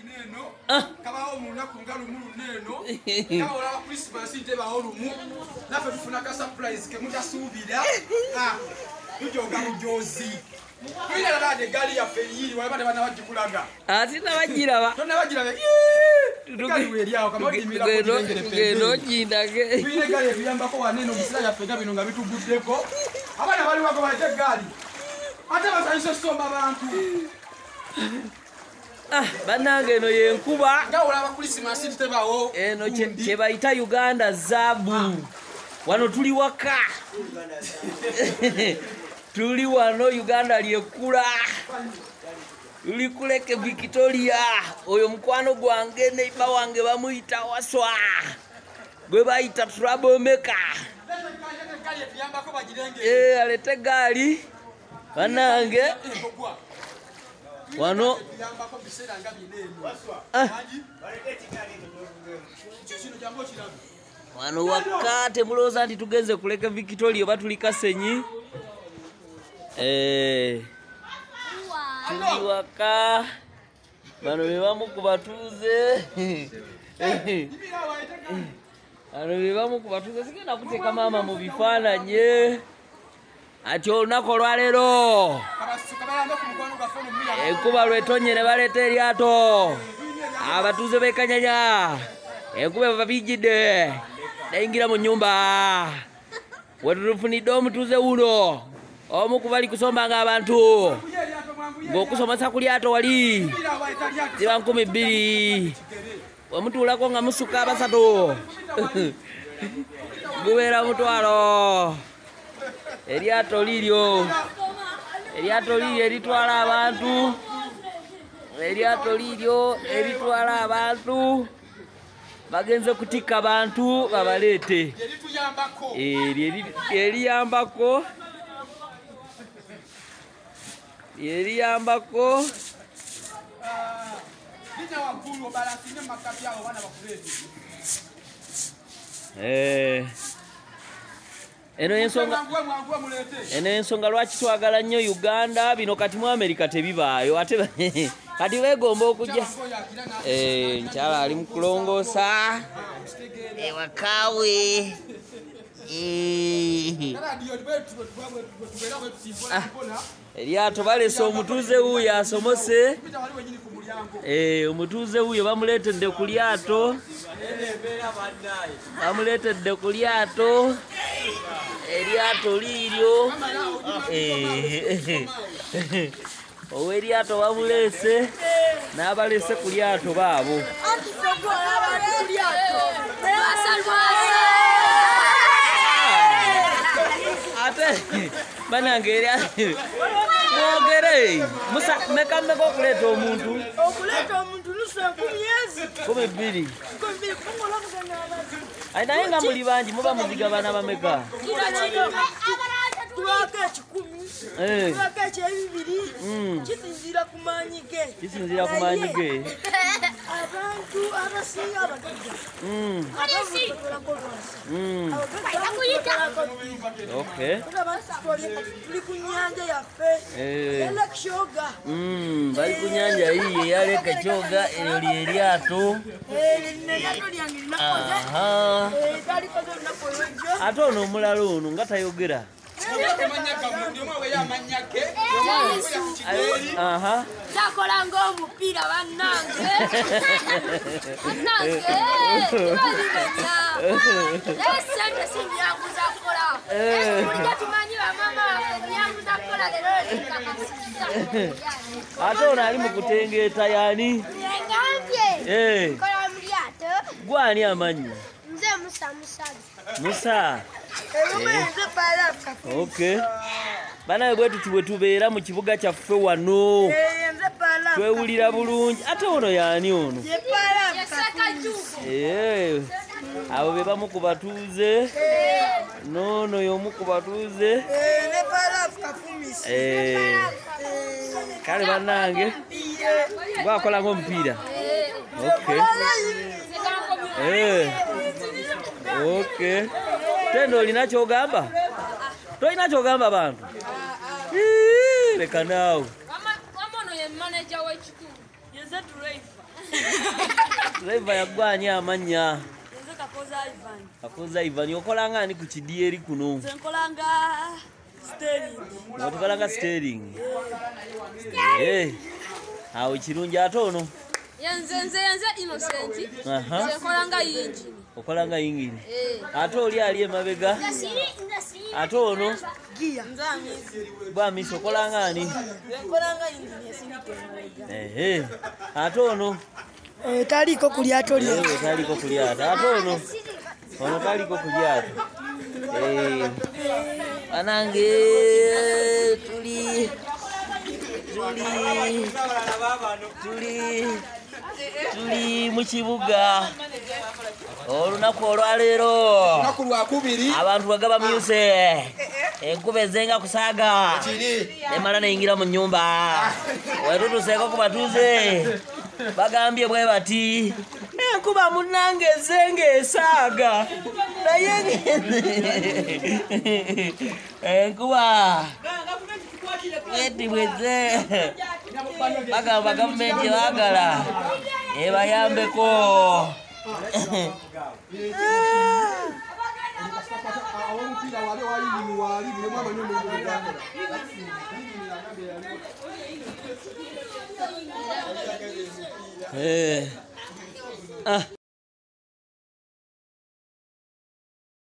neno kabawo munaku ngalu mulu neno kawo la Christmas nteba olumu nafe tufuna ka surprise ke mutasuubira tujoga mujozi kwira bade gali ya feyiri wale bade bana wajikulaga atina bajiraba tonna bajirabe tugali weri awo kama odimira ko ngere ngero jindage kwira gali yamba ko waneno musira ya fega bino nga bituguddeko abana bali wako baje gali ate basayise somba abantu banange eno yenkuba ngawula aba Christmas ntebaawo eno kye bayita Uganda zabu wano tuli waka tuli wano Uganda lyekula tuli kuleke Victoria oyo mukwano gwange neiba wange bamuyita waswa gwe bayita troublemaker alete gali banange wano wano wakate muloza nti tugenze kuleka Victoria batuli Kasenyi tuli waka bano bebamu kubatuze bano bebamu kubatuze sigenda kuteka mama mu bifaananye ati olunaku olwaleero enkuba lwetonyere baleeta eryato abatuuze b'Ekanyanya enkuba babijjidde nayingira mu nnyumba wetufunidde omutuuze wuno omu ku bali kusombanga abantu ng'okusomesa ku lyato wali ziba 200 wemutuulako nga musuka abasatu gubeera mutwalo eryato liryo eritwala abantu eryato liryo eritwala abantu bagenze kutika abantu babaleete eriyambako eno ensonga lwaki twagala nnyo Uganda bino kati mu America tebibaayo ate kati begomba okujja nkyala ali mu kulongoosa ewakaawe eryato balese omutuuze wuuyo asomose omutuuze wuuyo bamuleetedde ku lyato eryato liiryo ow'eryato bamuleese n'abalese ku lyato baabo ate banange mwogere mekameka okuleeta omuntu myezi 12 naye nga muli bangi muba muzigabana bameka kisinziira ku maanyi ge abantu abasinga abagagga tuli ku nnyanja yaffe elekyoga bali ku nnyanja yiye yaleka ekyoga eryo lyeryato lyange ate ono omulala ono nga tayogera takola ng'omupiira bannange esente sinyanguza kola bulijjo tumanyi bamama nyanguza kola lero ate ono ali mu kutengeeta yani engambye kola mu lyato gwani amanyi nze Musa okay banawe bwetu bwe tubeera mu kibuga kyaffe wano twewulira bulungi ate ono yani ono abo be bamu ku batuuze noono y'omu ku batuuze kale bannange gwakola ng'omupiira okay tendo olina kyogamba tolina kyogamba bantu leka naawe Yenze driver. Driver yagwanya amanya. Yenze Kakoza Ivan. Kakoza Ivan okola ngani ku kidyeri kuno? Nze nkolanga steering. Otukolanga steering. Awo kirungi ate ono? Yenze Innocent. Aha. Nze nkolanga engine. Okolanga engine. Ate oli ali emabega? Ate ono? Gia. Nze Amisi. Bwamisi okolanga ani? Nkolanga engine esindike. Ate ono? Taliko kulyato lye. Taliko kulyato. Ate ono? Ono taliko kulyato. Anange tuli mu kibuga olunaku olwaleero abantu bagaba myuse enkuba ezenga kusaaga emala neyingira mu nnyumba wetutuseeko ku batuuze bagambye bwe bati enkuba munnange ezenga esaaga naye enkuba eti bweze bagamba gavumenti ebaagala ebayambeko.